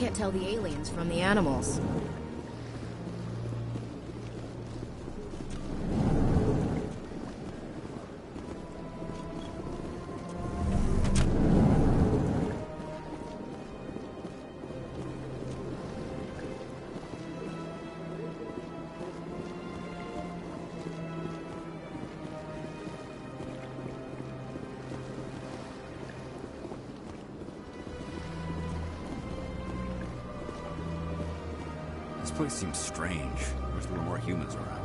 can't tell the aliens from the animals. This place seems strange. Wish there were more humans around.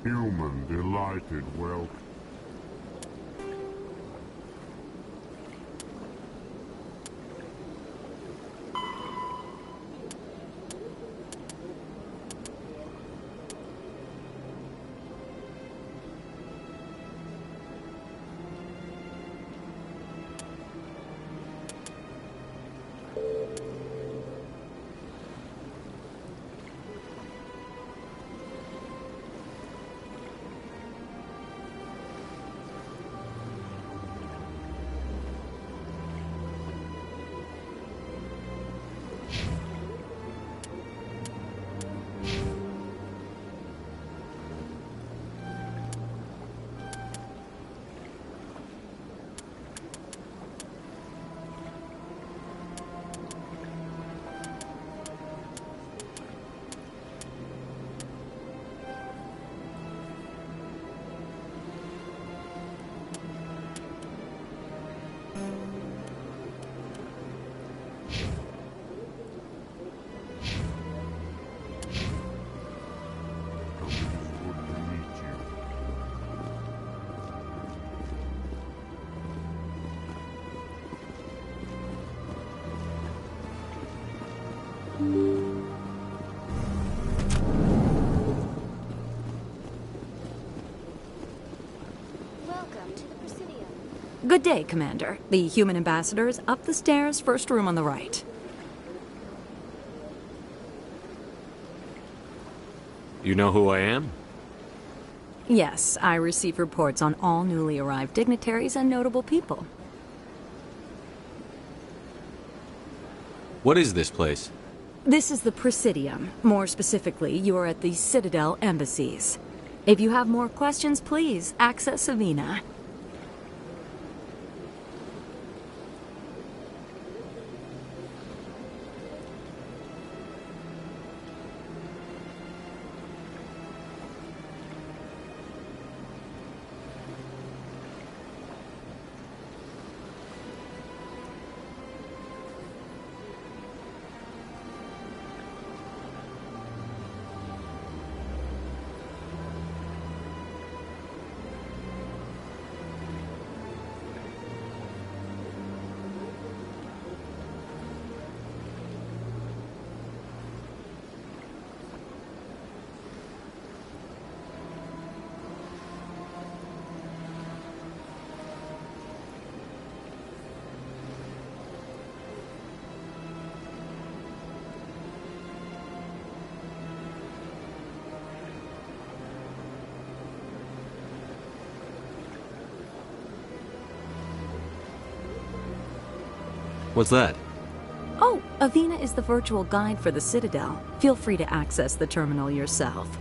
Human delighted welcome. Welcome to the Presidium. Good day, Commander. The human ambassador is up the stairs, first room on the right. You know who I am? Yes, I receive reports on all newly arrived dignitaries and notable people. What is this place? This is the Presidium. More specifically, you are at the Citadel embassies. If you have more questions, please access Avina. What's that? Oh, Avina is the virtual guide for the Citadel. Feel free to access the terminal yourself.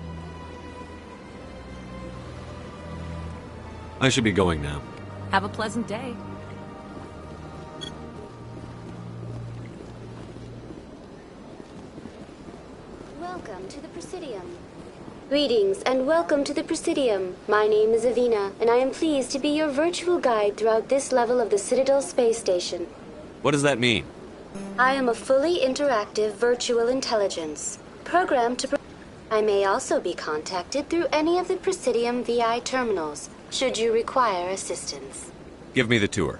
I should be going now. Have a pleasant day. Welcome to the Presidium. Greetings and welcome to the Presidium. My name is Avina, and I am pleased to be your virtual guide throughout this level of the Citadel space station. What does that mean? I am a fully interactive virtual intelligence, programmed to... I may also be contacted through any of the Presidium VI terminals, should you require assistance. Give me the tour.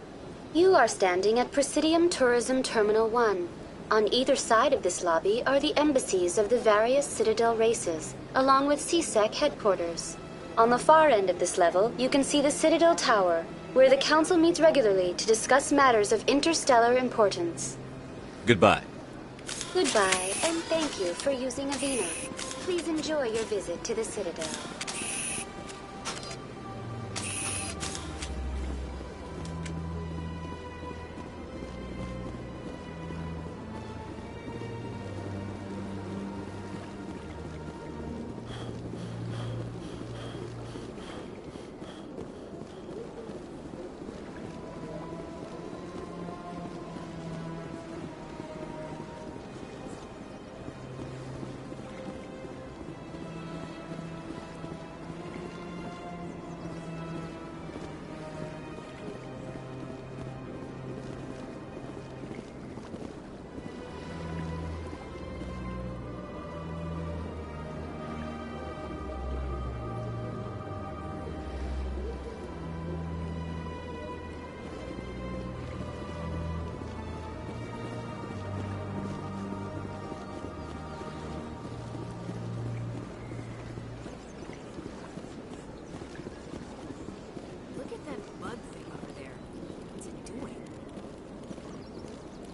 You are standing at Presidium Tourism Terminal 1. On either side of this lobby are the embassies of the various Citadel races, along with CSEC headquarters. On the far end of this level, you can see the Citadel Tower, where the Council meets regularly to discuss matters of interstellar importance. Goodbye. Goodbye, and thank you for using Avina. Please enjoy your visit to the Citadel.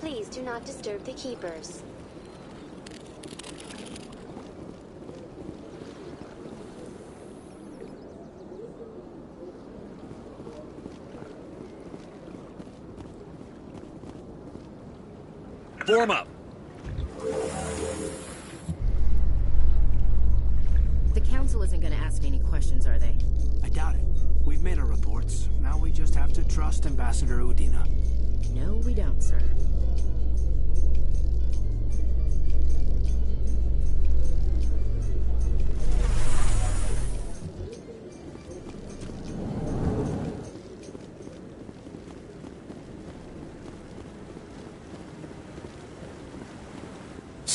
Please do not disturb the keepers. Form up. The Council isn't gonna ask any questions, are they? I doubt it. We've made our reports. Now we just have to trust Ambassador Udina. No, we don't, sir.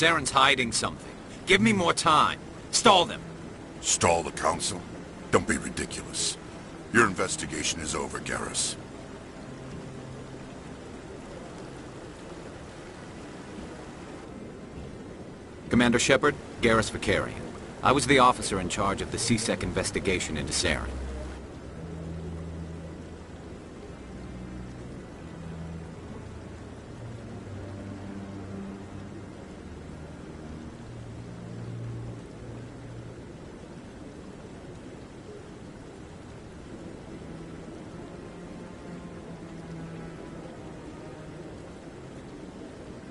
Saren's hiding something. Give me more time. Stall them. Stall the Council? Don't be ridiculous. Your investigation is over, Garrus. Commander Shepard, Garrus Vicarian. I was the officer in charge of the CSEC investigation into Saren.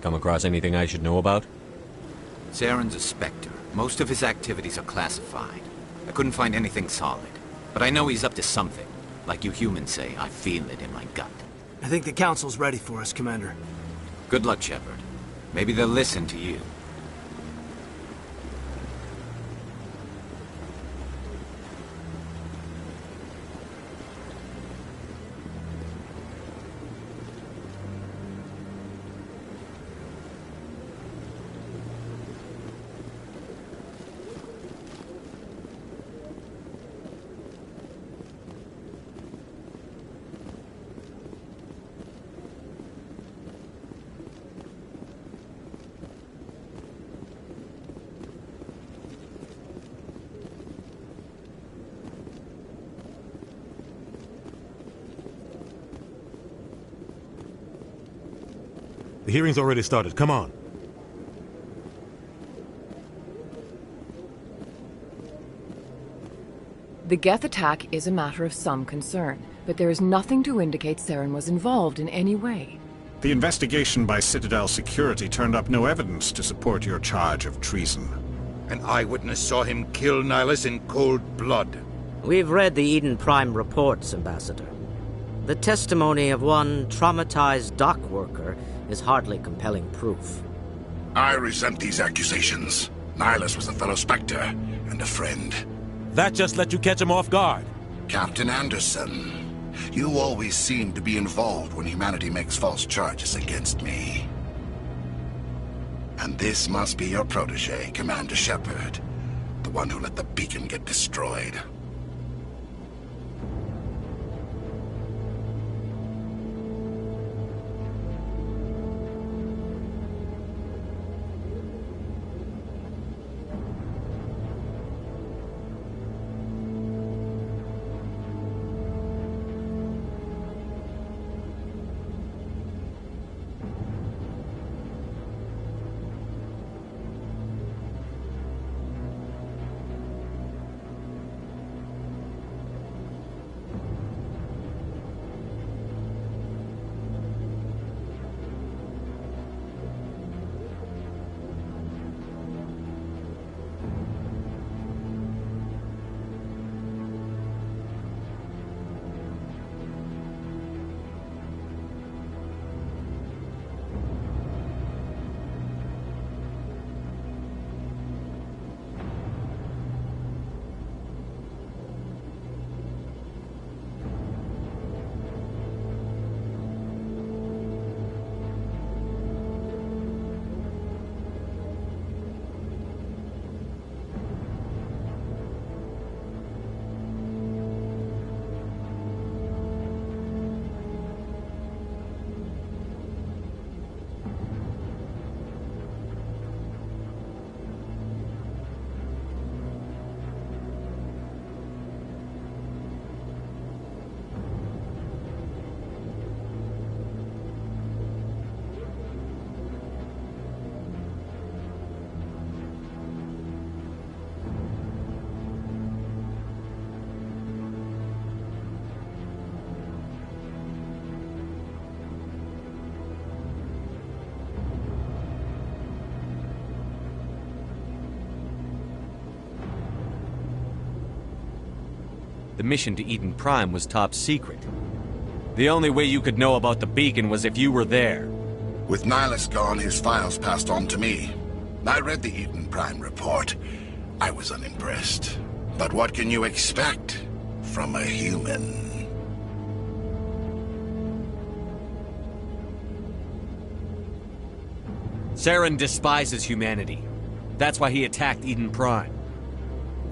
Come across anything I should know about? Saren's a Spectre. Most of his activities are classified. I couldn't find anything solid. But I know he's up to something. Like you humans say, I feel it in my gut. I think the Council's ready for us, Commander. Good luck, Shepard. Maybe they'll listen to you. The hearing's already started. Come on. The Geth attack is a matter of some concern, but there is nothing to indicate Saren was involved in any way. The investigation by Citadel Security turned up no evidence to support your charge of treason. An eyewitness saw him kill Nihilus in cold blood. We've read the Eden Prime reports, Ambassador. The testimony of one traumatized dock worker is hardly compelling proof. I resent these accusations. Nihilus was a fellow Spectre and a friend. That just let you catch him off guard. Captain Anderson, you always seem to be involved when humanity makes false charges against me. And this must be your protege, Commander Shepard, the one who let the beacon get destroyed. The mission to Eden Prime was top secret. The only way you could know about the beacon was if you were there. With Nihilus gone, his files passed on to me. I read the Eden Prime report. I was unimpressed. But what can you expect from a human? Saren despises humanity. That's why he attacked Eden Prime.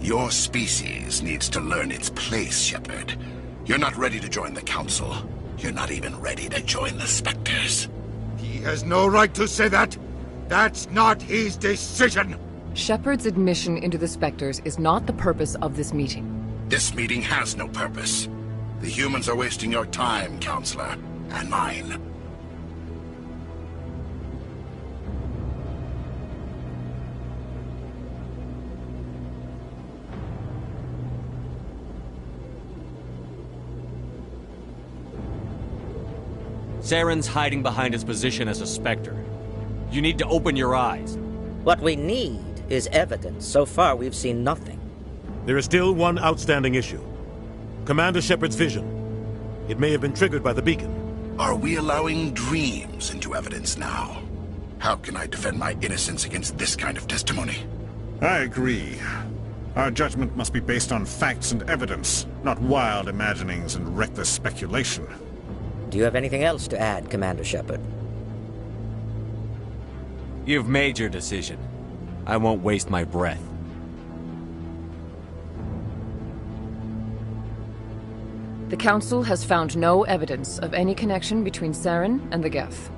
Your species needs to learn its place, Shepard. You're not ready to join the Council. You're not even ready to join the Spectres. He has no right to say that. That's not his decision. Shepard's admission into the Spectres is not the purpose of this meeting. This meeting has no purpose. The humans are wasting your time, Counselor, and mine. Saren's hiding behind his position as a Spectre. You need to open your eyes. What we need is evidence. So far, we've seen nothing. There is still one outstanding issue. Commander Shepard's vision. It may have been triggered by the beacon. Are we allowing dreams into evidence now? How can I defend my innocence against this kind of testimony? I agree. Our judgment must be based on facts and evidence, not wild imaginings and reckless speculation. Do you have anything else to add, Commander Shepard? You've made your decision. I won't waste my breath. The Council has found no evidence of any connection between Saren and the Geth.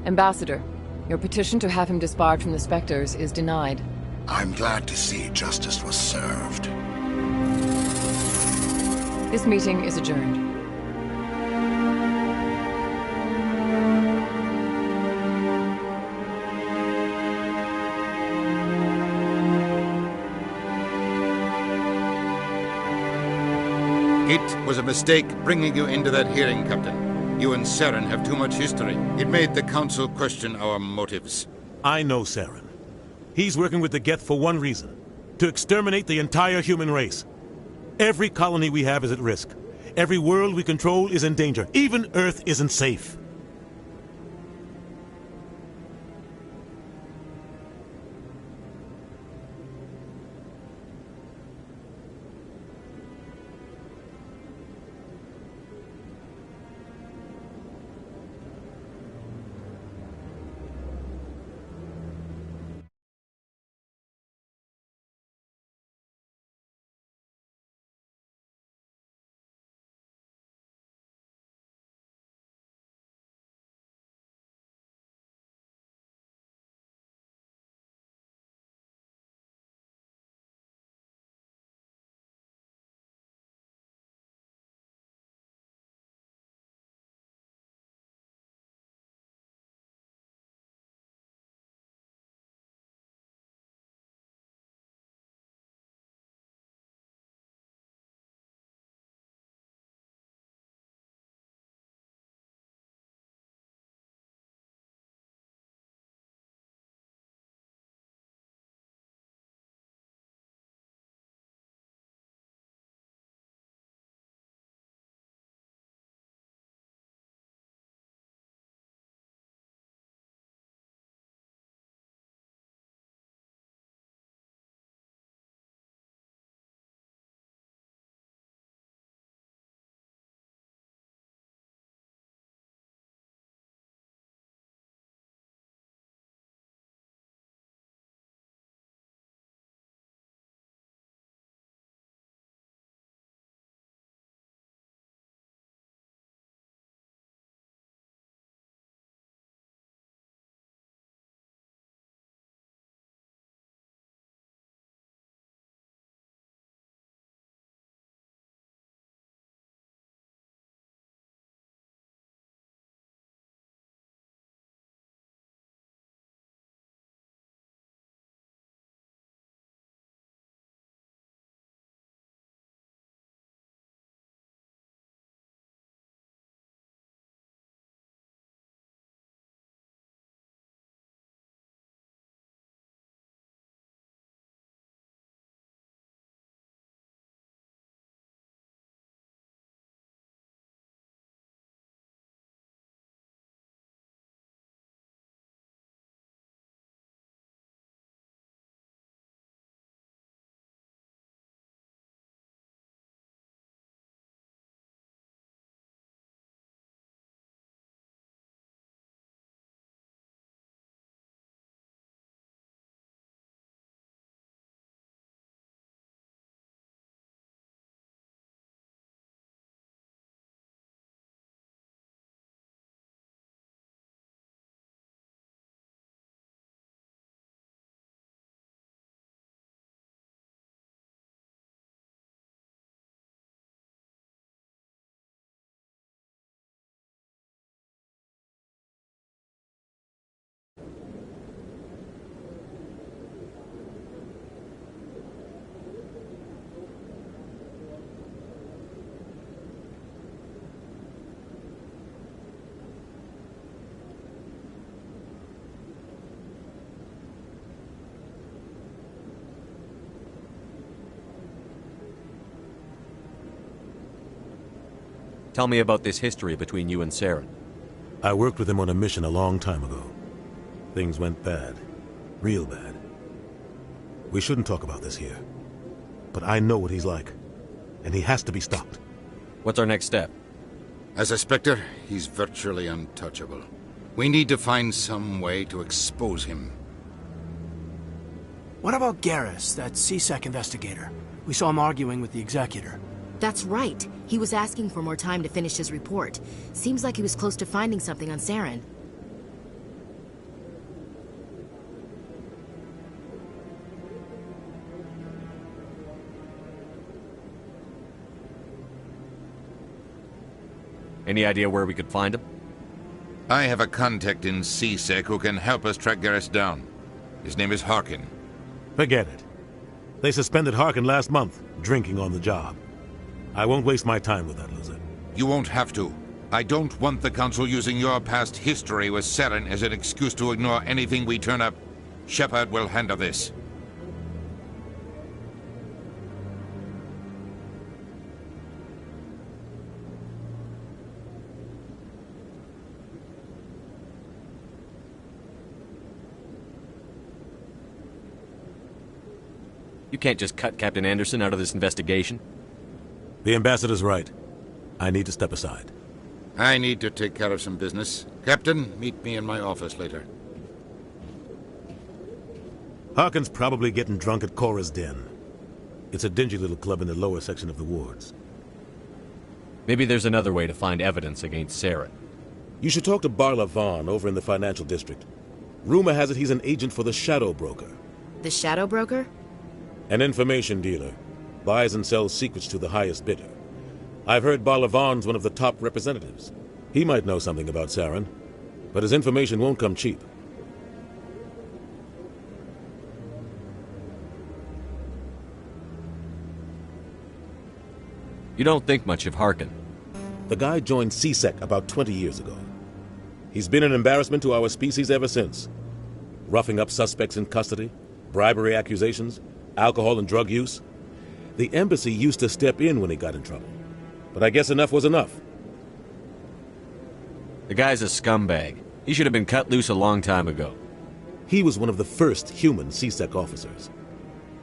Ambassador, your petition to have him disbarred from the Spectres is denied. I'm glad to see justice was served. This meeting is adjourned. It was a mistake bringing you into that hearing, Captain. You and Saren have too much history. It made the Council question our motives. I know Saren. He's working with the Geth for one reason. To exterminate the entire human race. Every colony we have is at risk. Every world we control is in danger. Even Earth isn't safe. Tell me about this history between you and Saren. I worked with him on a mission a long time ago. Things went bad. Real bad. We shouldn't talk about this here. But I know what he's like. And he has to be stopped. What's our next step? As a Spectre, he's virtually untouchable. We need to find some way to expose him. What about Garrus, that CSEC investigator? We saw him arguing with the Executor. That's right. He was asking for more time to finish his report. Seems like he was close to finding something on Saren. Any idea where we could find him? I have a contact in CSEC who can help us track Garrus down. His name is Harkin. Forget it. They suspended Harkin last month, drinking on the job. I won't waste my time with that loser. You won't have to. I don't want the Council using your past history with Saren as an excuse to ignore anything we turn up. Shepard will handle this. You can't just cut Captain Anderson out of this investigation. The ambassador's right. I need to step aside. I need to take care of some business. Captain, meet me in my office later. Harkin's probably getting drunk at Cora's Den. It's a dingy little club in the lower section of the wards. Maybe there's another way to find evidence against Saren. You should talk to Barla Vaughn over in the financial district. Rumor has it he's an agent for the Shadow Broker. The Shadow Broker? An information dealer. Buys and sells secrets to the highest bidder. I've heard Barla Vaughn's one of the top representatives. He might know something about Saren, but his information won't come cheap. You don't think much of Harkin. The guy joined CSEC about 20 years ago. He's been an embarrassment to our species ever since. Roughing up suspects in custody, bribery accusations, alcohol and drug use. The embassy used to step in when he got in trouble. But I guess enough was enough. The guy's a scumbag. He should have been cut loose a long time ago. He was one of the first human CSEC officers.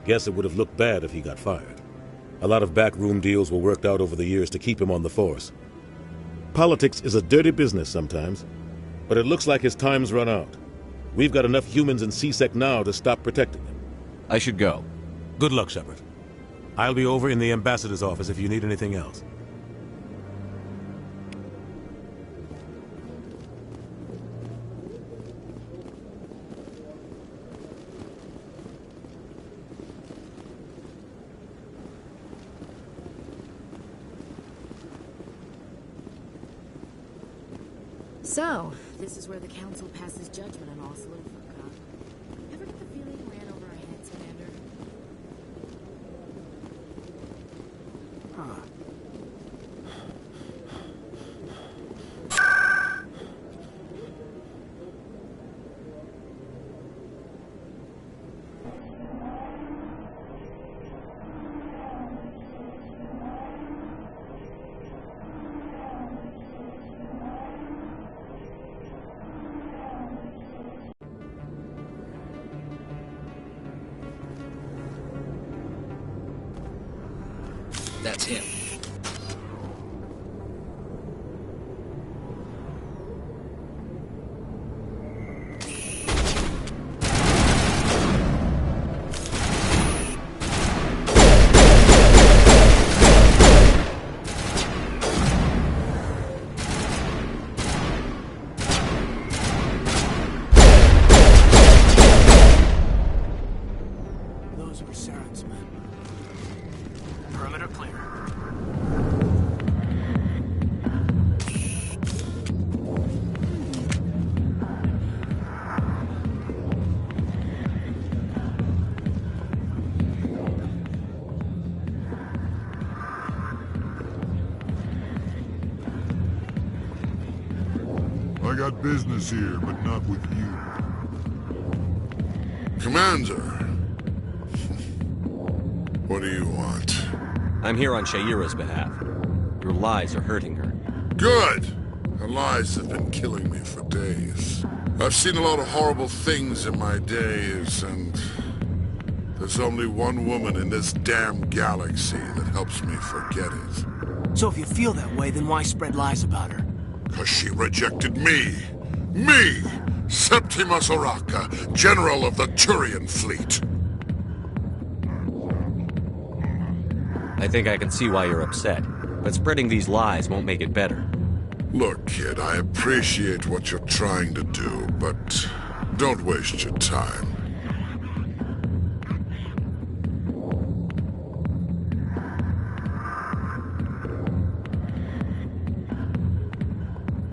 Guess it would have looked bad if he got fired. A lot of backroom deals were worked out over the years to keep him on the force. Politics is a dirty business sometimes, but it looks like his time's run out. We've got enough humans in CSEC now to stop protecting him. I should go. Good luck, Shepard. I'll be over in the ambassador's office if you need anything else. So, this is where the Council passes judgment on all this little fuck up. Ever get the feeling it ran over our heads, Commander? Huh. That's him. Those were Saren's men. Perimeter clear. I got business here, but not with you. Commander. What do you want? I'm here on Shaira's behalf. Your lies are hurting her. Good! Her lies have been killing me for days. I've seen a lot of horrible things in my days, and there's only one woman in this damn galaxy that helps me forget it. So if you feel that way, then why spread lies about her? 'Cause she rejected me! Me! Septimus Oraka, General of the Turian Fleet! I think I can see why you're upset, but spreading these lies won't make it better. Look, kid, I appreciate what you're trying to do, but don't waste your time.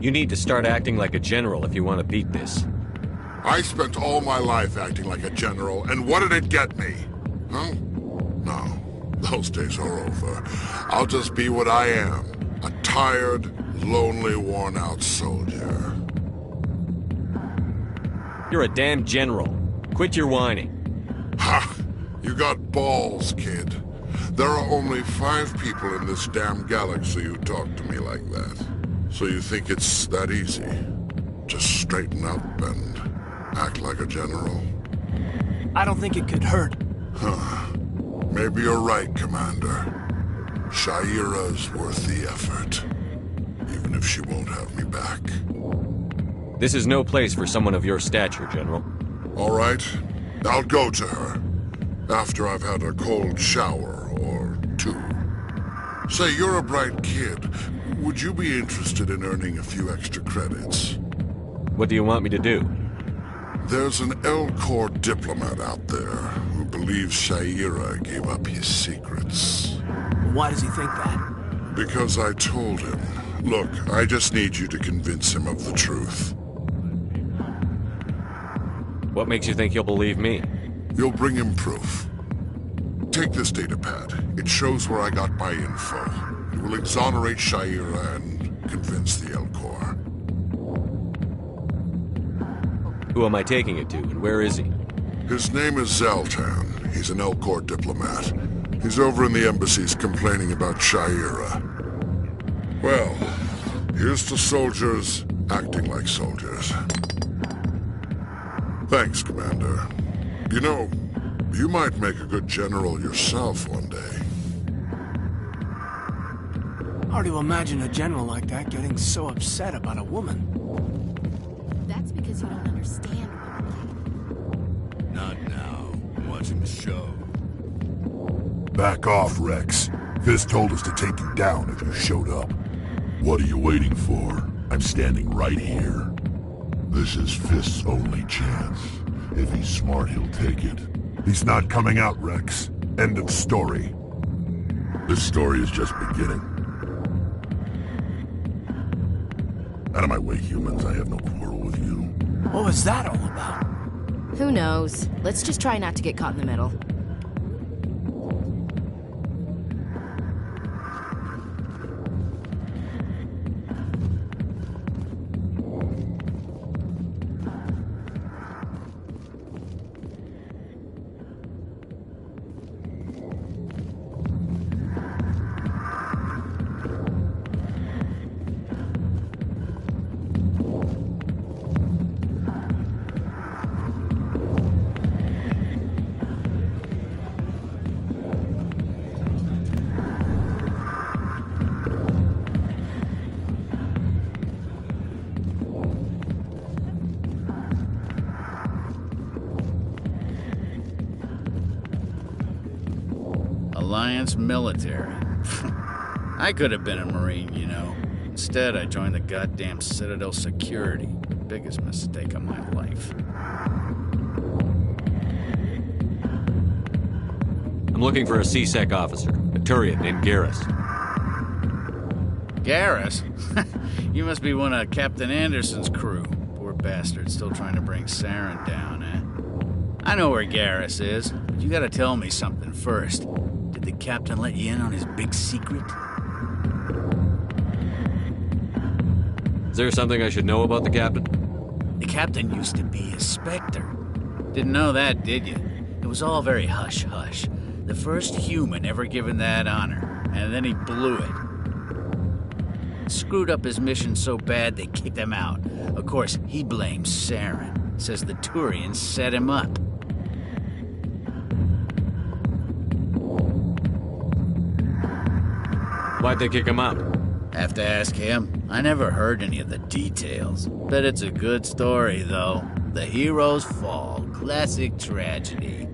You need to start acting like a general if you want to beat this. I spent all my life acting like a general, and what did it get me? Huh? No, those days are over. I'll just be what I am. A tired, lonely, worn-out soldier. You're a damn general. Quit your whining. Ha! You got balls, kid. There are only 5 people in this damn galaxy who talk to me like that. So you think it's that easy? Just straighten up and act like a general? I don't think it could hurt. Huh. Maybe you're right, Commander. Shaira's worth the effort. Even if she won't have me back. This is no place for someone of your stature, General. All right. I'll go to her. After I've had a cold shower or 2. Say, you're a bright kid. Would you be interested in earning a few extra credits? What do you want me to do? There's an L-Corps diplomat out there who believes Shaira gave up his secrets. Why does he think that? Because I told him. Look, I just need you to convince him of the truth. What makes you think he'll believe me? You'll bring him proof. Take this datapad. It shows where I got my info. It will exonerate Shaira and convince the L-Corps. Who am I taking it to, and where is he? His name is Zaltan. He's an L-Corps diplomat. He's over in the embassies complaining about Shaira. Well, here's to soldiers acting like soldiers. Thanks, Commander. You know, you might make a good general yourself one day. Hard to imagine a general like that getting so upset about a woman. That's because you don't understand women. Not now. I'm watching the show. Back off, Rex. Fist told us to take you down if you showed up. What are you waiting for? I'm standing right here. This is Fist's only chance. If he's smart, he'll take it. He's not coming out, Rex. End of story. This story is just beginning. Out of my way, humans. I have no quarrel with you. What was that all about? Who knows? Let's just try not to get caught in the middle. Alliance military. I could have been a Marine, you know. Instead, I joined the goddamn Citadel security. Biggest mistake of my life. I'm looking for a C-Sec officer, a Turian named Garrus. Garrus? You must be one of Captain Anderson's crew. Poor bastard, still trying to bring Saren down, eh? I know where Garrus is, but you gotta tell me something first. Did the captain let you in on his big secret? Is there something I should know about the captain? The captain used to be a Spectre. Didn't know that, did you? It was all very hush-hush. The first human ever given that honor, and then he blew it. Screwed up his mission so bad they kicked him out. Of course, he blames Saren. Says the Turians set him up. Why'd they kick him out? Have to ask him. I never heard any of the details. Bet it's a good story, though. The hero's fall. Classic tragedy.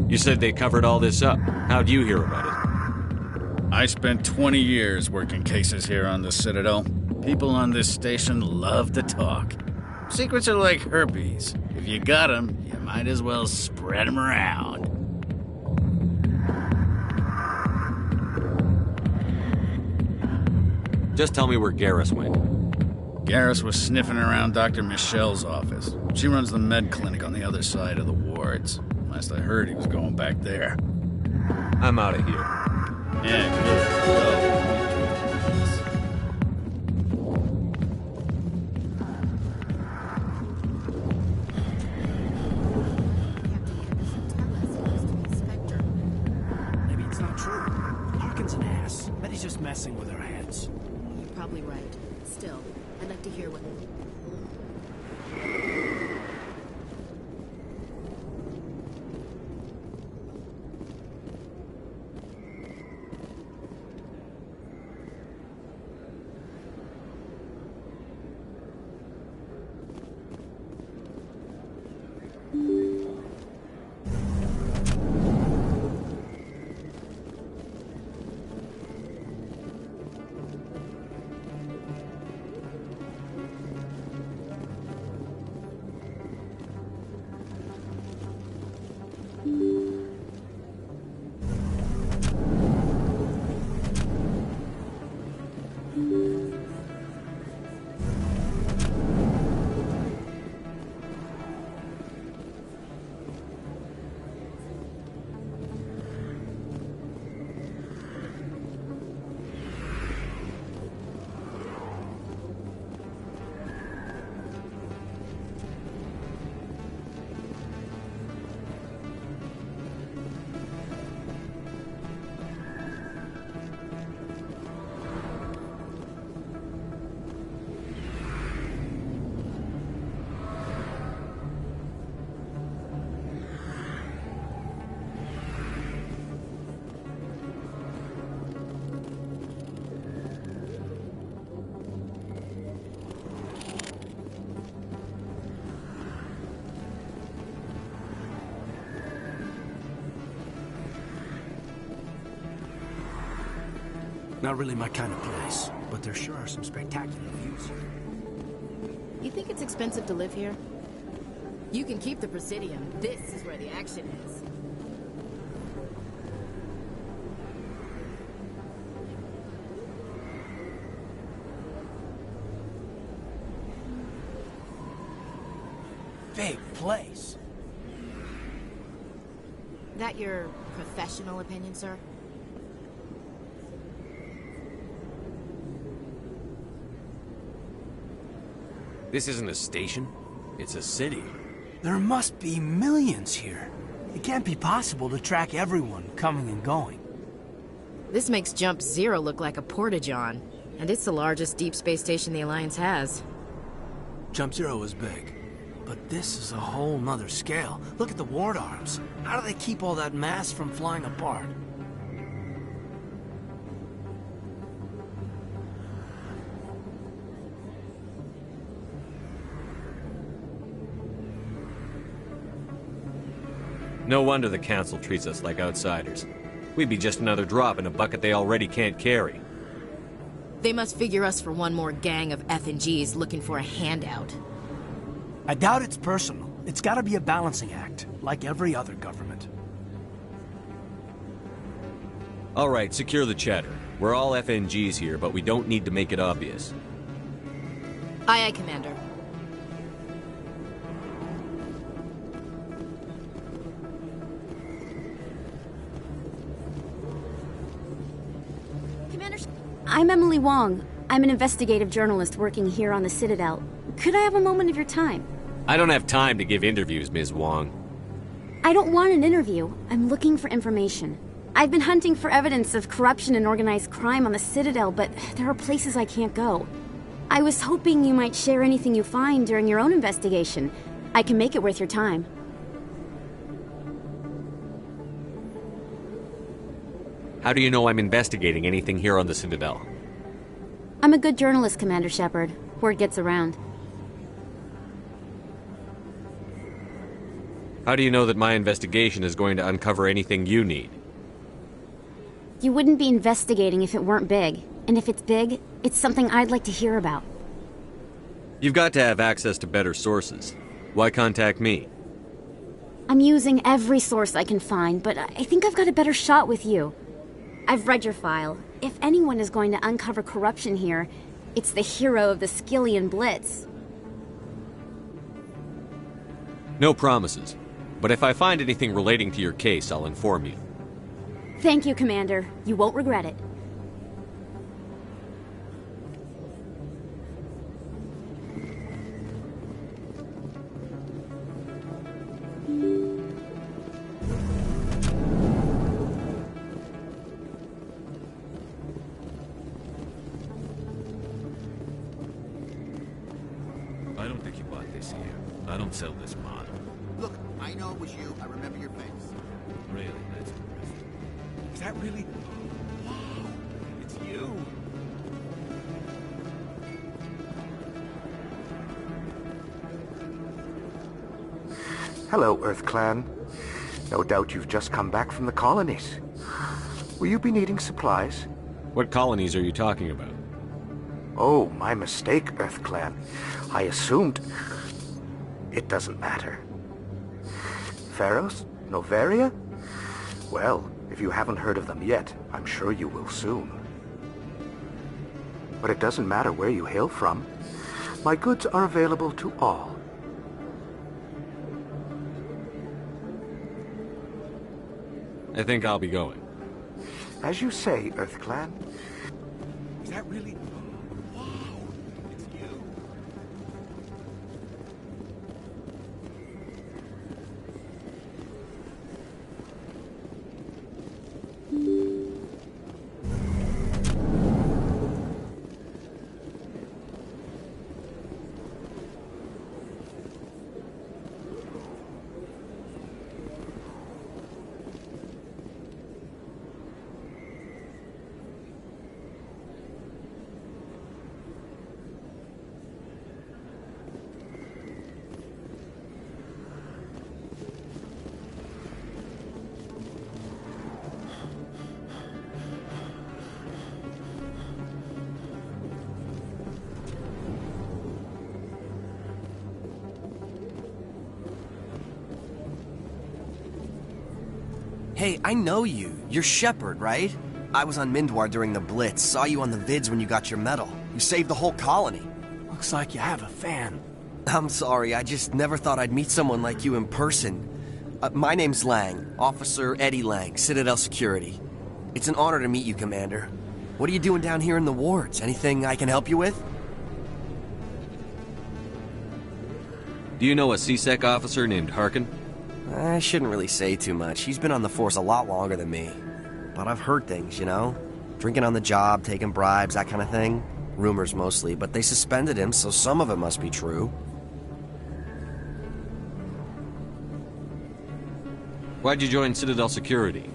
You said they covered all this up. How'd you hear about it? I spent 20 years working cases here on the Citadel. People on this station love to talk. Secrets are like herpes. If you got them, you might as well spread them around. Just tell me where Garrus went. Garrus was sniffing around Dr. Michelle's office. She runs the med clinic on the other side of the wards. Last I heard, he was going back there. I'm out of here. Yeah, good. Go. Maybe it's not true. Harkin's an ass. Bet he's just messing with our heads. You're probably right. Still, I'd like to hear what... Not really my kind of place, but there sure are some spectacular views here. You think it's expensive to live here? You can keep the Presidium. This is where the action is. Big place. That your professional opinion, sir? This isn't a station. It's a city. There must be millions here. It can't be possible to track everyone coming and going. This makes Jump Zero look like a porta-john, and it's the largest deep space station the Alliance has. Jump Zero is big, but this is a whole nother scale. Look at the ward arms. How do they keep all that mass from flying apart? No wonder the Council treats us like outsiders. We'd be just another drop in a bucket they already can't carry. They must figure us for one more gang of F&Gs looking for a handout. I doubt it's personal. It's gotta be a balancing act, like every other government. All right, secure the chatter. We're all FNGs here, but we don't need to make it obvious. Aye, aye, Commander. I'm Emily Wong. I'm an investigative journalist working here on the Citadel. Could I have a moment of your time? I don't have time to give interviews, Ms. Wong. I don't want an interview. I'm looking for information. I've been hunting for evidence of corruption and organized crime on the Citadel, but there are places I can't go. I was hoping you might share anything you find during your own investigation. I can make it worth your time. How do you know I'm investigating anything here on the Citadel? I'm a good journalist, Commander Shepard. Word gets around. How do you know that my investigation is going to uncover anything you need? You wouldn't be investigating if it weren't big. And if it's big, it's something I'd like to hear about. You've got to have access to better sources. Why contact me? I'm using every source I can find, but I think I've got a better shot with you. I've read your file. If anyone is going to uncover corruption here, it's the hero of the Skillian Blitz. No promises. But if I find anything relating to your case, I'll inform you. Thank you, Commander. You won't regret it. I don't think you bought this here. I don't sell this model. Look, I know it was you. I remember your face. Really? That's impressive. Is that really? Wow! It's you! Hello, Earth Clan. No doubt you've just come back from the colonies. Will you be needing supplies? What colonies are you talking about? Oh, my mistake, Earth Clan. I assumed... It doesn't matter. Pharos? Novaria? Well, if you haven't heard of them yet, I'm sure you will soon. But it doesn't matter where you hail from. My goods are available to all. I think I'll be going. As you say, Earth Clan. Is that really? Wow! It's you! Hey, I know you. You're Shepard, right? I was on Mindwar during the Blitz. Saw you on the vids when you got your medal. You saved the whole colony. Looks like you have a fan. I'm sorry, I just never thought I'd meet someone like you in person. My name's Lang, Officer Eddie Lang, Citadel Security. It's an honor to meet you, Commander. What are you doing down here in the wards? Anything I can help you with? Do you know a CSEC officer named Harkin? I shouldn't really say too much. He's been on the force a lot longer than me. But I've heard things, you know? Drinking on the job, taking bribes, that kind of thing. Rumors mostly, but they suspended him, so some of it must be true. Why'd you join Citadel Security?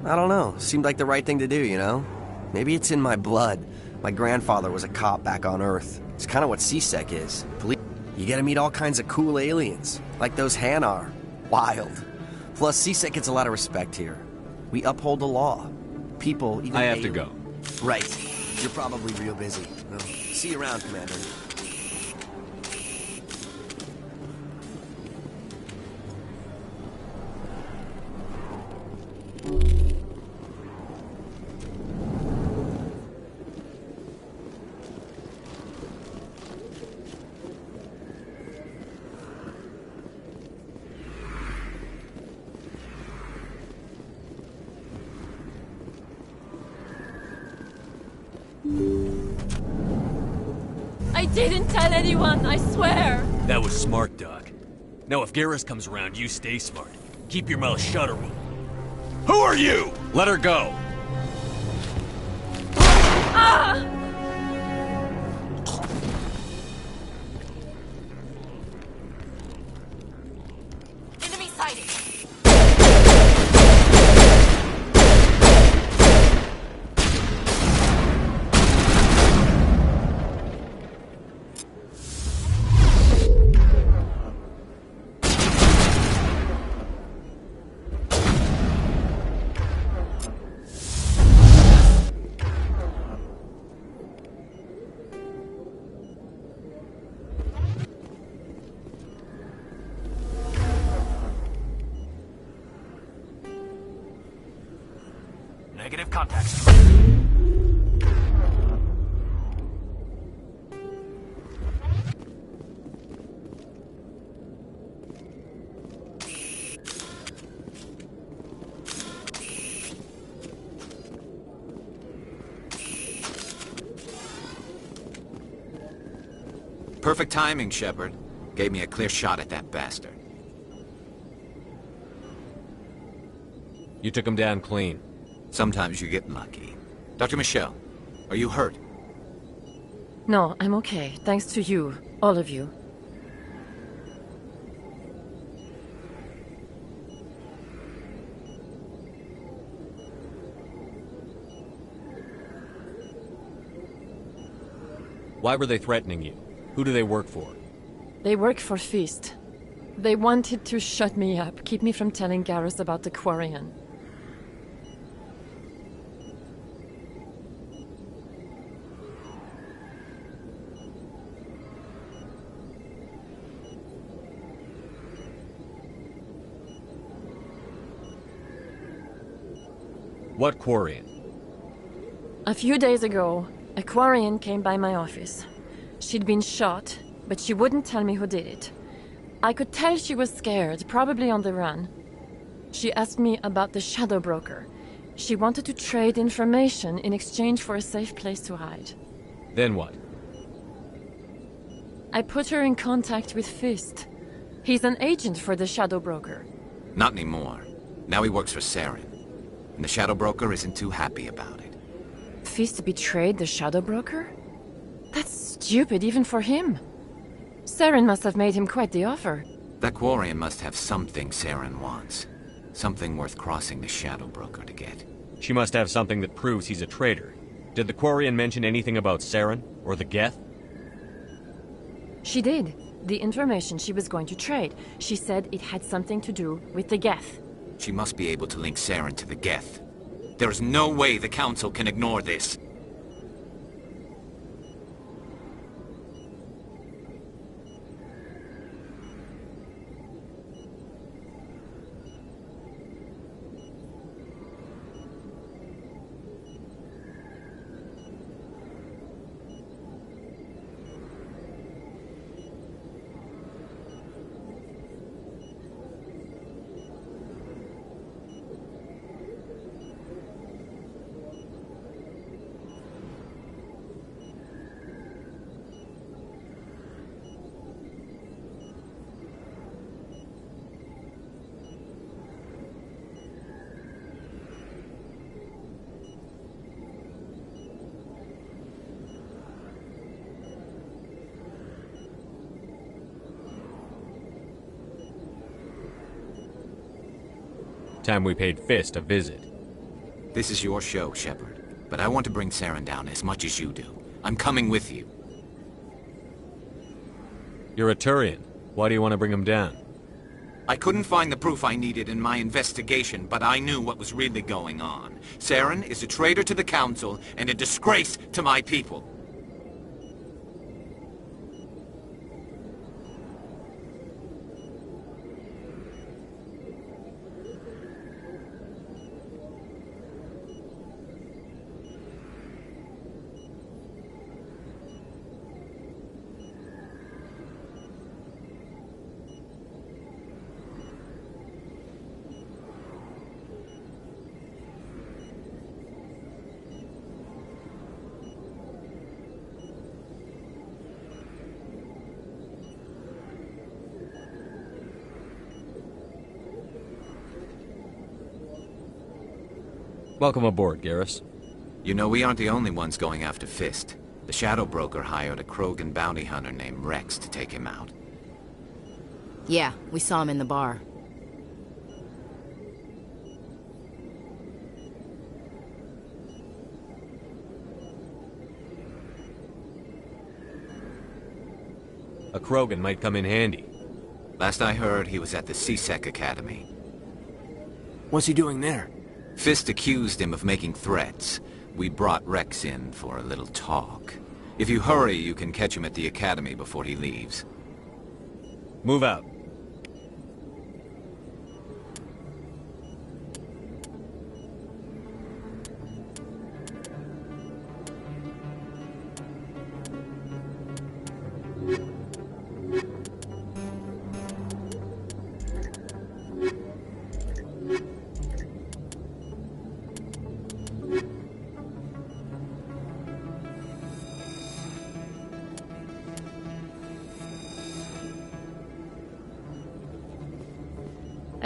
I don't know. Seemed like the right thing to do, you know? Maybe it's in my blood. My grandfather was a cop back on Earth. It's kind of what CSEC is. Police. You get to meet all kinds of cool aliens, like those Hanar. Wild. Plus, CSEC gets a lot of respect here. We uphold the law. People, even I have to go. Right. You're probably real busy. Well, see you around, Commander. I didn't tell anyone, I swear! That was smart, Doc. Now if Garrus comes around, you stay smart. Keep your mouth shut or we'll... Who are you? Let her go. Enemy sighted! Negative contacts. Perfect timing, Shepard. Gave me a clear shot at that bastard. You took him down clean. Sometimes you get lucky. Dr. Michelle, are you hurt? No, I'm okay. Thanks to you. All of you. Why were they threatening you? Who do they work for? They work for Feast. They wanted to shut me up, keep me from telling Garrus about the Quarian. What Quarian? A few days ago, a Quarian came by my office. She'd been shot, but she wouldn't tell me who did it. I could tell she was scared, probably on the run. She asked me about the Shadow Broker. She wanted to trade information in exchange for a safe place to hide. Then what? I put her in contact with Fist. He's an agent for the Shadow Broker. Not anymore. Now he works for Saren. And the Shadow Broker isn't too happy about it. Fist betrayed the Shadow Broker? That's stupid even for him. Saren must have made him quite the offer. That Quarian must have something Saren wants. Something worth crossing the Shadow Broker to get. She must have something that proves he's a traitor. Did the Quarian mention anything about Saren? Or the Geth? She did. The information she was going to trade. She said it had something to do with the Geth. She must be able to link Saren to the Geth. There is no way the Council can ignore this. Time we paid Fist a visit. This is your show, Shepard. But I want to bring Saren down as much as you do. I'm coming with you. You're a Turian. Why do you want to bring him down? I couldn't find the proof I needed in my investigation, but I knew what was really going on. Saren is a traitor to the Council and a disgrace to my people. Welcome aboard, Garrus. You know, we aren't the only ones going after Fist. The Shadow Broker hired a Krogan bounty hunter named Rex to take him out. Yeah, we saw him in the bar. A Krogan might come in handy. Last I heard, he was at the CSEC Academy. What's he doing there? Fist accused him of making threats. We brought Rex in for a little talk. If you hurry, you can catch him at the Academy before he leaves. Move out.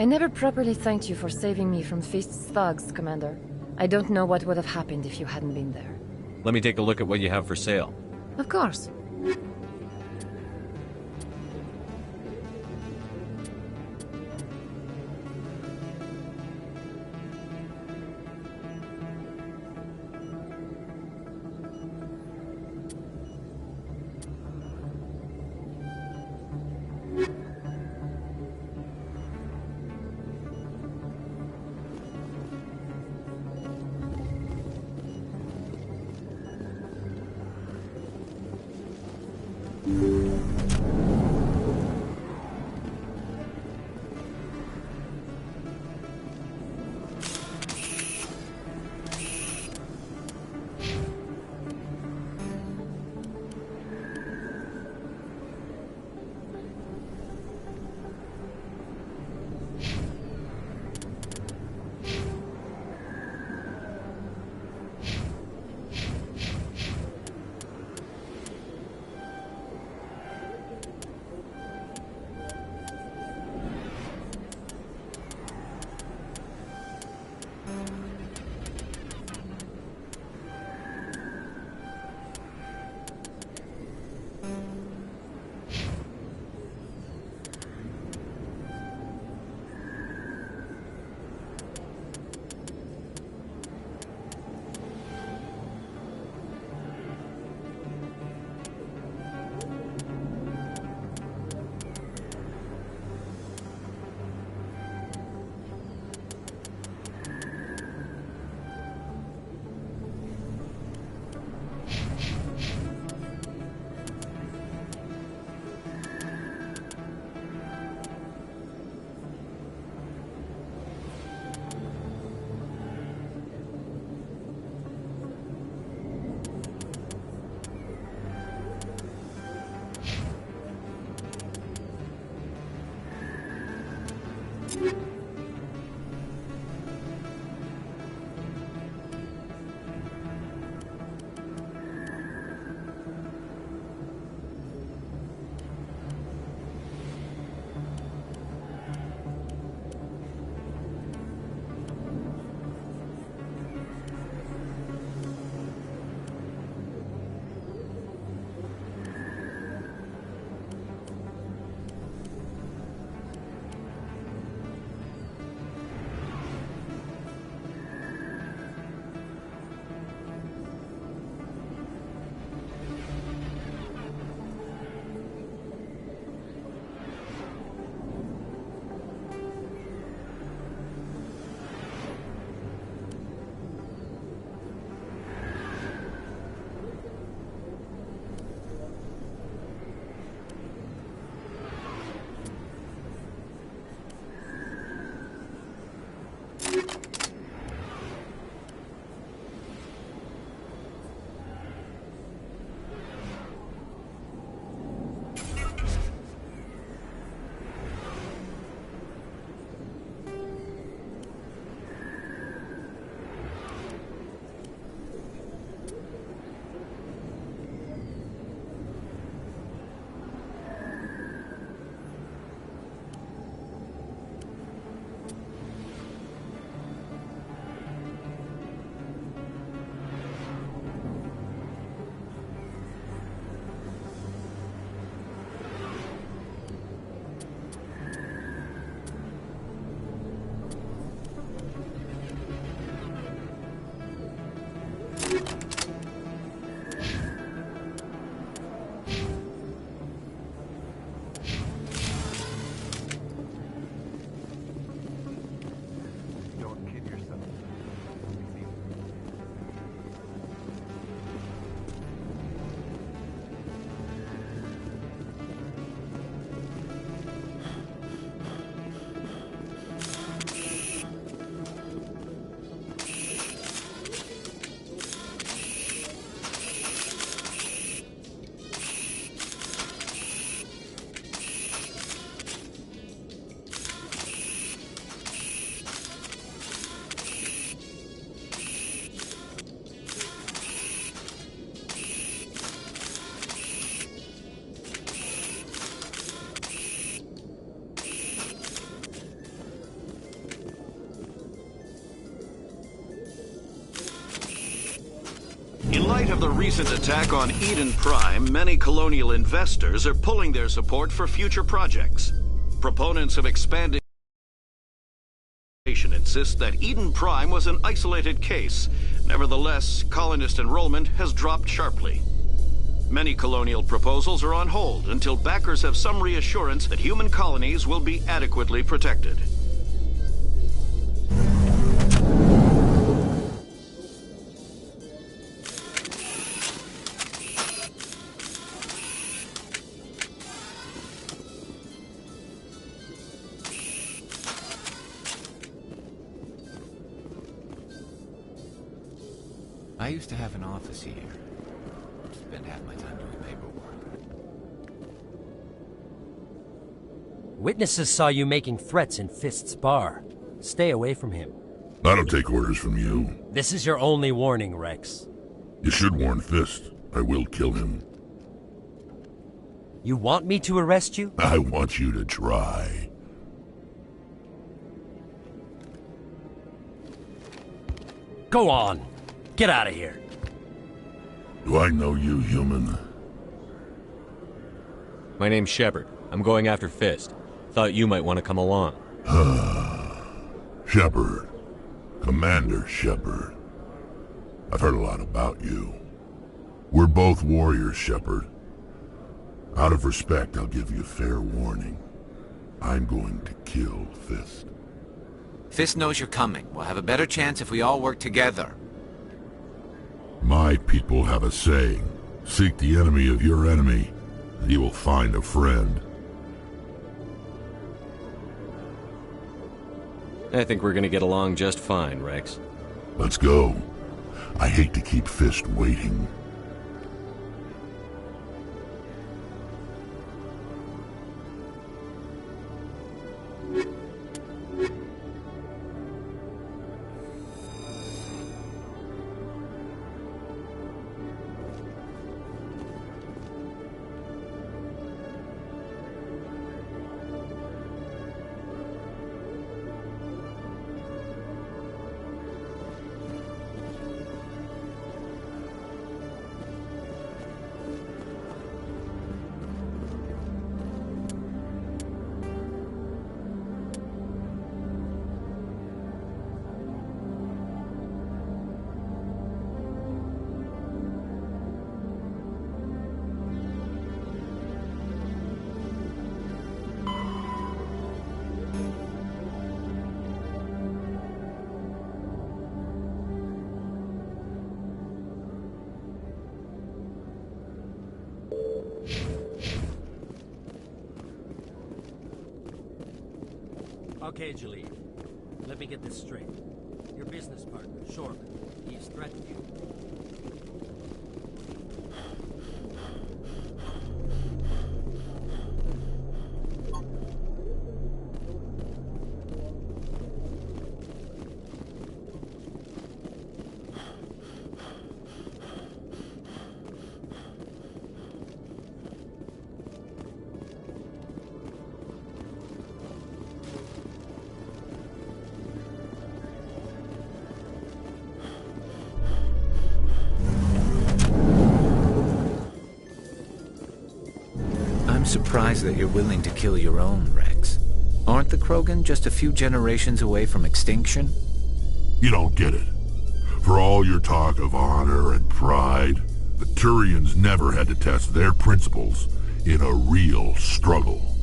I never properly thanked you for saving me from Fist's thugs, Commander. I don't know what would have happened if you hadn't been there. Let me take a look at what you have for sale. Of course. In light of the recent attack on Eden Prime, many colonial investors are pulling their support for future projects. Proponents of expanding insist that Eden Prime was an isolated case. Nevertheless, colonist enrollment has dropped sharply. Many colonial proposals are on hold until backers have some reassurance that human colonies will be adequately protected. I used to have an office here. Spent half my time doing paperwork. Witnesses saw you making threats in Fist's bar. Stay away from him. I don't take orders from you. This is your only warning, Rex. You should warn Fist. I will kill him. You want me to arrest you? I want you to try. Go on. Get out of here. Do I know you, human? My name's Shepard. I'm going after Fist. Thought you might want to come along. Shepard. Commander Shepard. I've heard a lot about you. We're both warriors, Shepard. Out of respect, I'll give you fair warning. I'm going to kill Fist. Fist knows you're coming. We'll have a better chance if we all work together. My people have a saying. Seek the enemy of your enemy, and you will find a friend. I think we're gonna get along just fine, Rex. Let's go. I hate to keep Fist waiting. Okay, Jaleel. Let me get this straight. Your business partner, Shorman, he's threatened you. I'm surprised that you're willing to kill your own, Rex. Aren't the Krogan just a few generations away from extinction? You don't get it. For all your talk of honor and pride, the Turians never had to test their principles in a real struggle.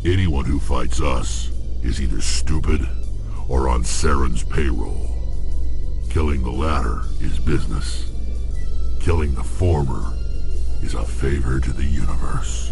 Anyone who fights us is either stupid or on Saren's payroll. Killing the latter is business. Killing the former is a favor to the universe.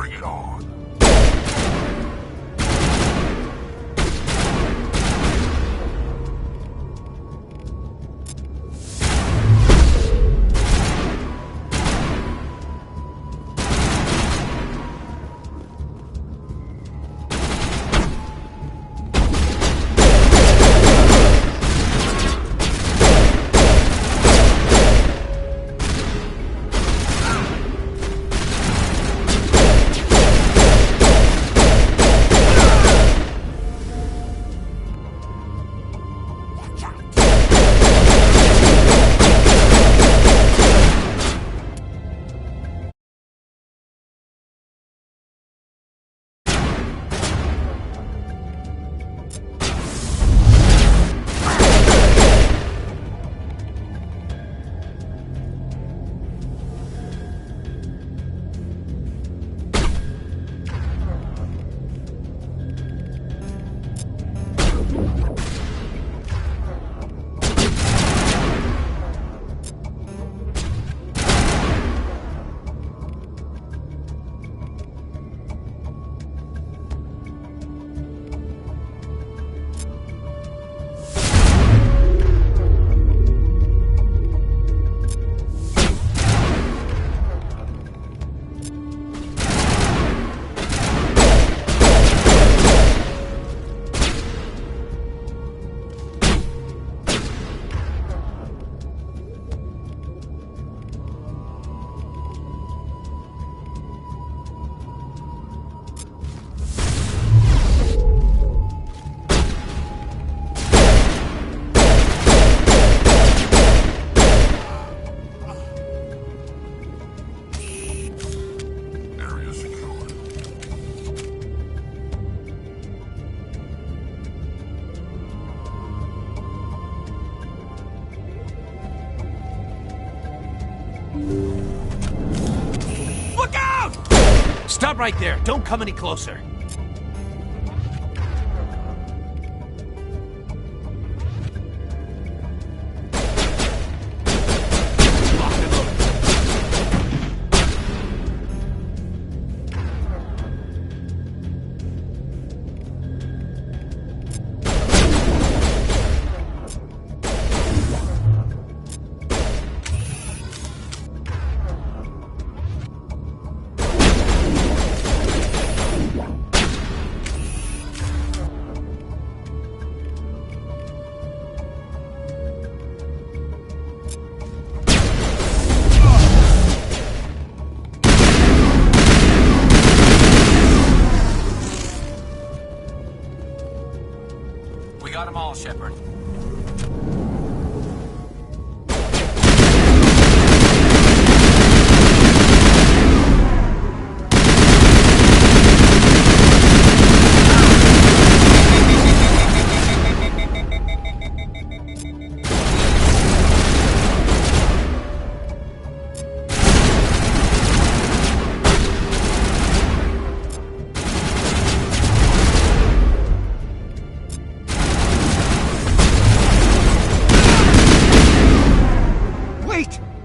Bring it on. Look out! Stop right there. Don't come any closer. We got them all, Shepard.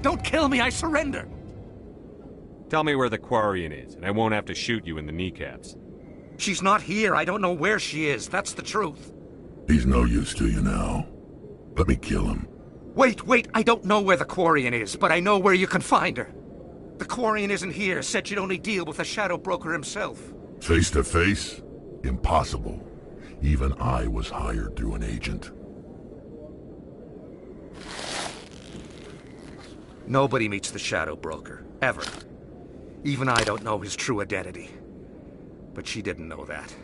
Don't kill me, I surrender! Tell me where the Quarian is, and I won't have to shoot you in the kneecaps. She's not here. I don't know where she is. That's the truth. He's no use to you now. Let me kill him. Wait. I don't know where the Quarian is, but I know where you can find her. The Quarian isn't here. Said she'd only deal with the Shadow Broker himself. Face to face? Impossible. Even I was hired through an agent. Nobody meets the Shadow Broker. Ever. Even I don't know his true identity. But she didn't know that.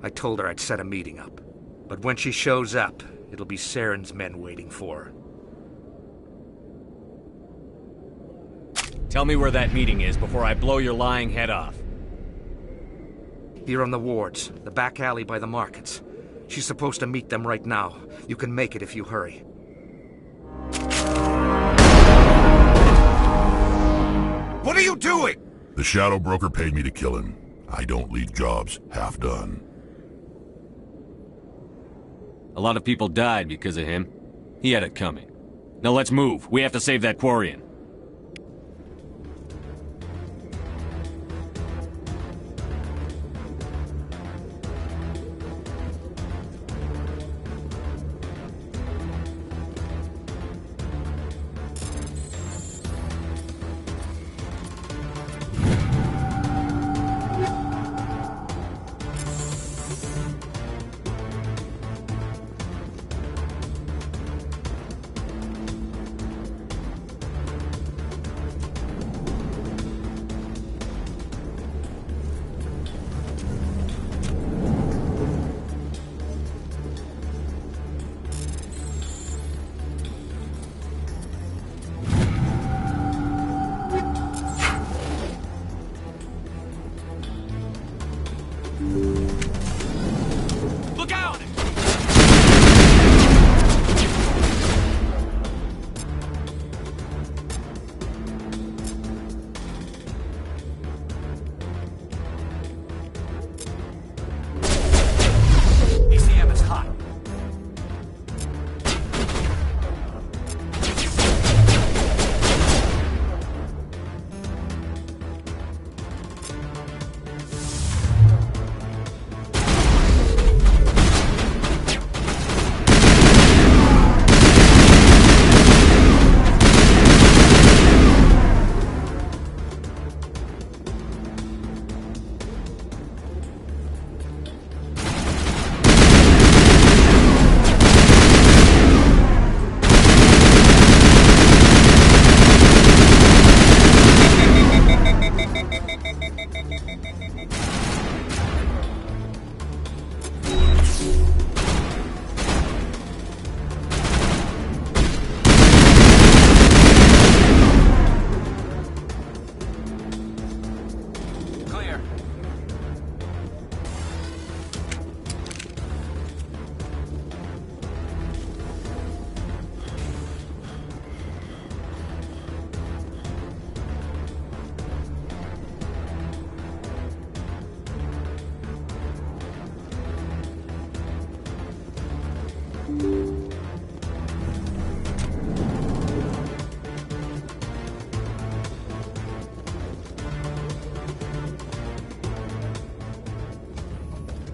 I told her I'd set a meeting up. But when she shows up, it'll be Saren's men waiting for her. Tell me where that meeting is before I blow your lying head off. Here on the wards, the back alley by the markets. She's supposed to meet them right now. You can make it if you hurry. What are you doing? The Shadow Broker paid me to kill him. I don't leave jobs half done. A lot of people died because of him. He had it coming. Now let's move. We have to save that Quarian.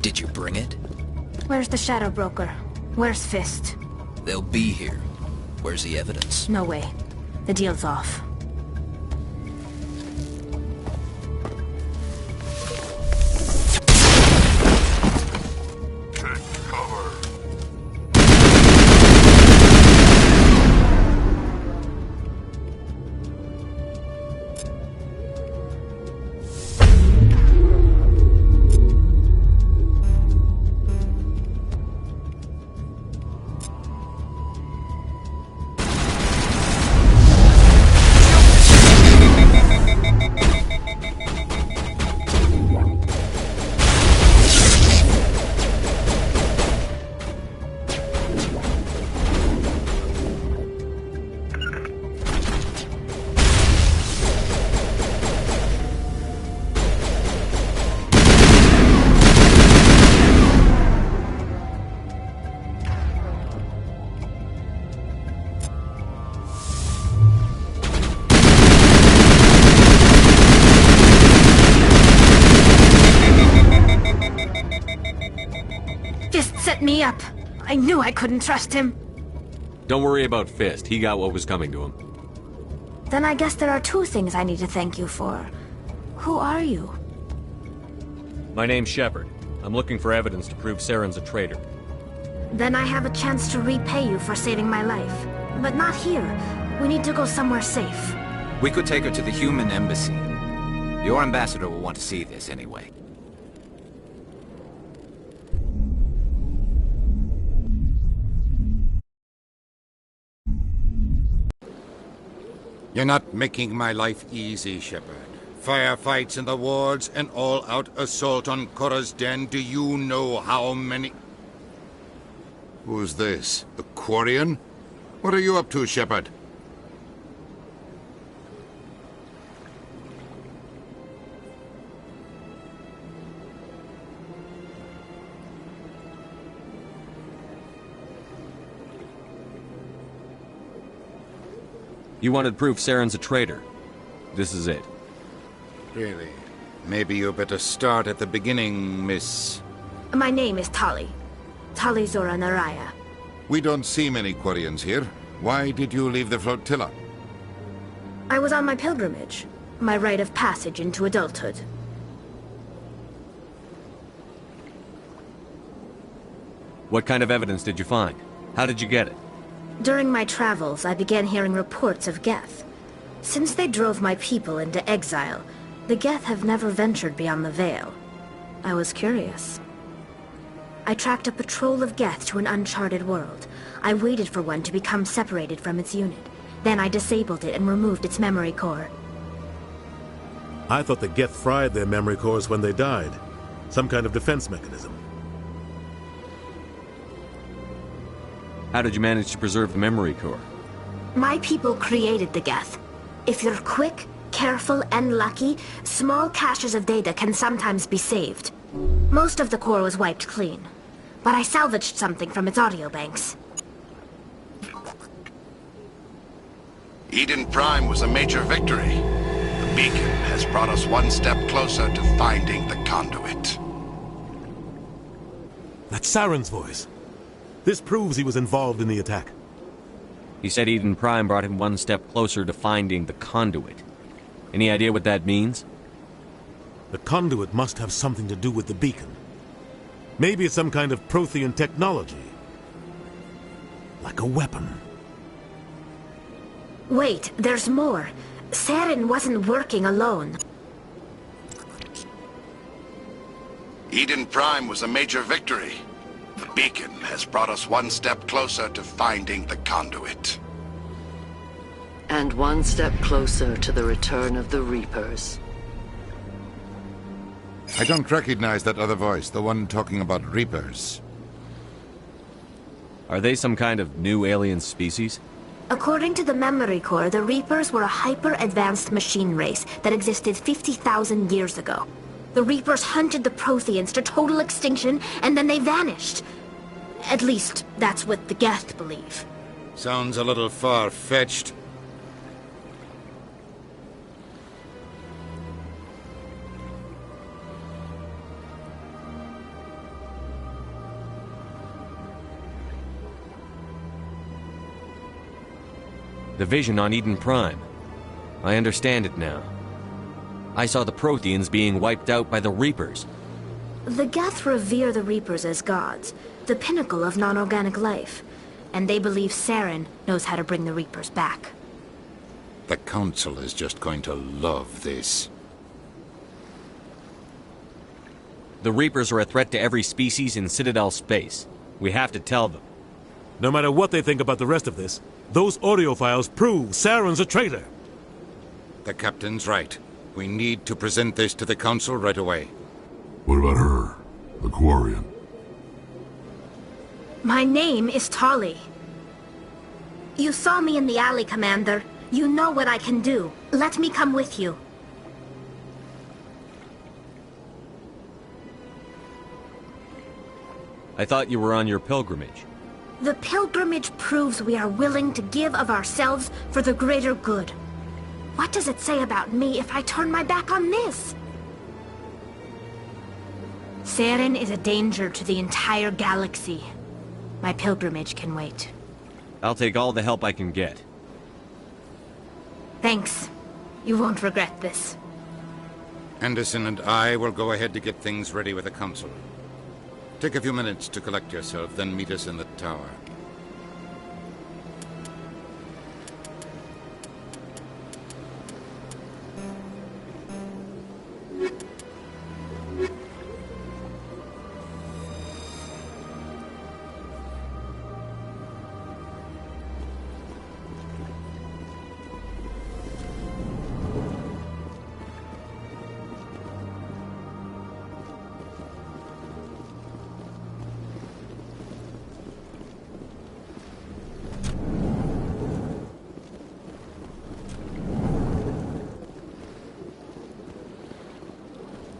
Did you bring it? Where's the Shadow Broker? Where's Fist? They'll be here. Where's the evidence? No way. The deal's off. Set me up. I knew I couldn't trust him. Don't worry about Fist. He got what was coming to him. Then I guess there are two things I need to thank you for. Who are you? My name's Shepard. I'm looking for evidence to prove Saren's a traitor. Then I have a chance to repay you for saving my life. But not here. We need to go somewhere safe. We could take her to the human embassy. Your ambassador will want to see this anyway. You're not making my life easy, Shepard. Firefights in the wards, an all-out assault on Korra's den. Do you know how many... Who's this? The Quarian? What are you up to, Shepard? You wanted proof Saren's a traitor. This is it. Really? Maybe you better start at the beginning, Miss... My name is Tali. Tali Zora Naraya. We don't see many Quarians here. Why did you leave the flotilla? I was on my pilgrimage. My rite of passage into adulthood. What kind of evidence did you find? How did you get it? During my travels, I began hearing reports of Geth. Since they drove my people into exile, the Geth have never ventured beyond the Veil. I was curious. I tracked a patrol of Geth to an uncharted world. I waited for one to become separated from its unit. Then I disabled it and removed its memory core. I thought the Geth fried their memory cores when they died. Some kind of defense mechanism. How did you manage to preserve the memory core? My people created the Geth. If you're quick, careful, and lucky, small caches of data can sometimes be saved. Most of the core was wiped clean, but I salvaged something from its audio banks. Eden Prime was a major victory. The beacon has brought us one step closer to finding the conduit. That's Saren's voice. This proves he was involved in the attack. He said Eden Prime brought him one step closer to finding the conduit. Any idea what that means? The conduit must have something to do with the beacon. Maybe it's some kind of Prothean technology. Like a weapon. Wait, there's more. Saren wasn't working alone. Eden Prime was a major victory. The beacon has brought us one step closer to finding the conduit. And one step closer to the return of the Reapers. I don't recognize that other voice, the one talking about Reapers. Are they some kind of new alien species? According to the memory core, the Reapers were a hyper-advanced machine race that existed 50,000 years ago. The Reapers hunted the Protheans to total extinction, and then they vanished. At least, that's what the Geth believe. Sounds a little far-fetched. The vision on Eden Prime. I understand it now. I saw the Protheans being wiped out by the Reapers. The Geth revere the Reapers as gods, the pinnacle of non-organic life. And they believe Saren knows how to bring the Reapers back. The Council is just going to love this. The Reapers are a threat to every species in Citadel space. We have to tell them. No matter what they think about the rest of this, those audio files prove Saren's a traitor. The Captain's right. We need to present this to the Council right away. What about her? The Quarian? My name is Tali. You saw me in the alley, Commander. You know what I can do. Let me come with you. I thought you were on your pilgrimage. The pilgrimage proves we are willing to give of ourselves for the greater good. What does it say about me if I turn my back on this? Saren is a danger to the entire galaxy. My pilgrimage can wait. I'll take all the help I can get. Thanks. You won't regret this. Anderson and I will go ahead to get things ready with the Council. Take a few minutes to collect yourself, then meet us in the tower.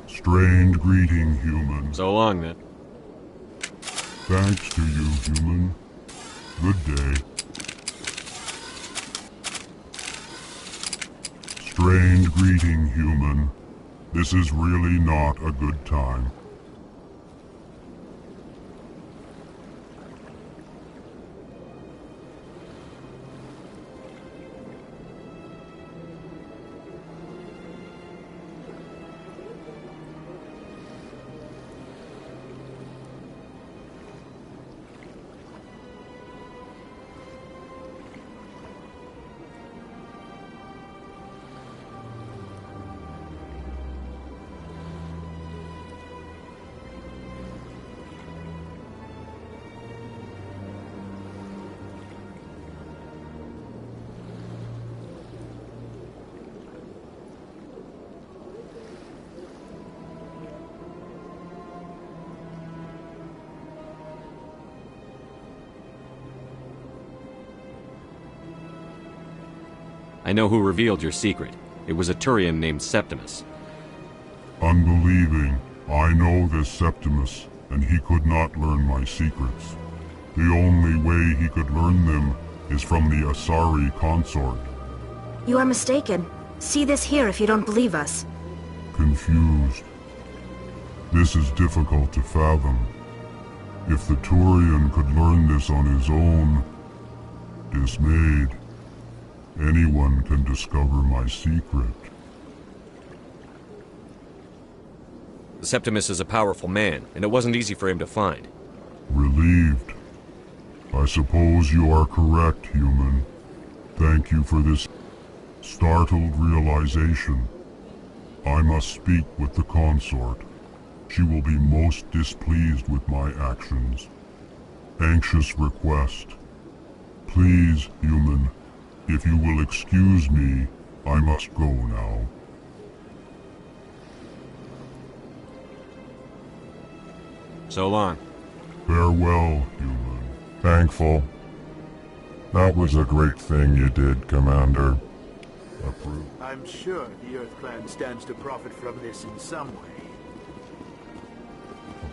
Strange greeting, human. So long, then. Thanks to you, human. Good day. Strange greeting, human. This is really not a good time. I know who revealed your secret. It was a Turian named Septimus. Unbelieving. I know this Septimus, and he could not learn my secrets. The only way he could learn them is from the Asari consort. You are mistaken. See this here if you don't believe us. Confused. This is difficult to fathom. If the Turian could learn this on his own, dismayed, anyone can discover my secret. Septimus is a powerful man, and it wasn't easy for him to find. Relieved. I suppose you are correct, human. Thank you for this startled realization. I must speak with the consort. She will be most displeased with my actions. Anxious request. Please, human, if you will excuse me, I must go now. So long. Farewell, human. Thankful. That was a great thing you did, Commander. Approve. I'm sure the Earth Clan stands to profit from this in some way.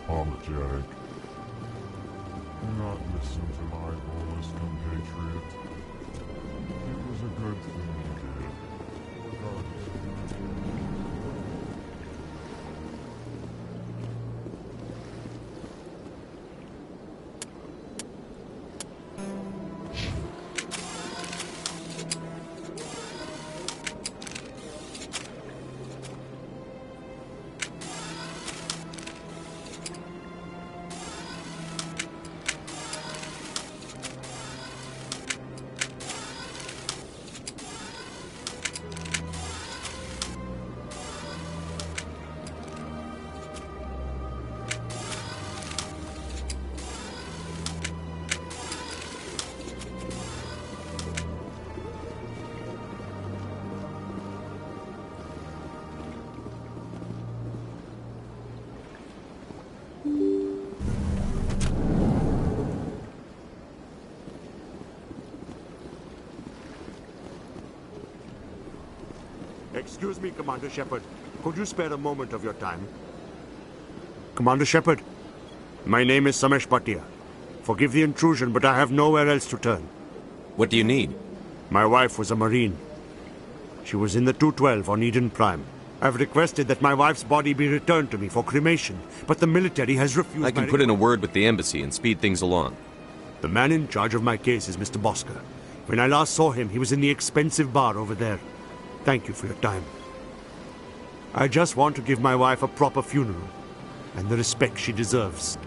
Apologetic. Do not listen to my lawless compatriot. It was a good thing you did. Regardless of Excuse me, Commander Shepard. Could you spare a moment of your time? Commander Shepard, my name is Samesh Bhatia. Forgive the intrusion, but I have nowhere else to turn. What do you need? My wife was a Marine. She was in the 212 on Eden Prime. I've requested that my wife's body be returned to me for cremation, but the military has refused. I can put in a word with the embassy and speed things along. The man in charge of my case is Mr. Bosker. When I last saw him, he was in the expensive bar over there. Thank you for your time. I just want to give my wife a proper funeral, and the respect she deserves.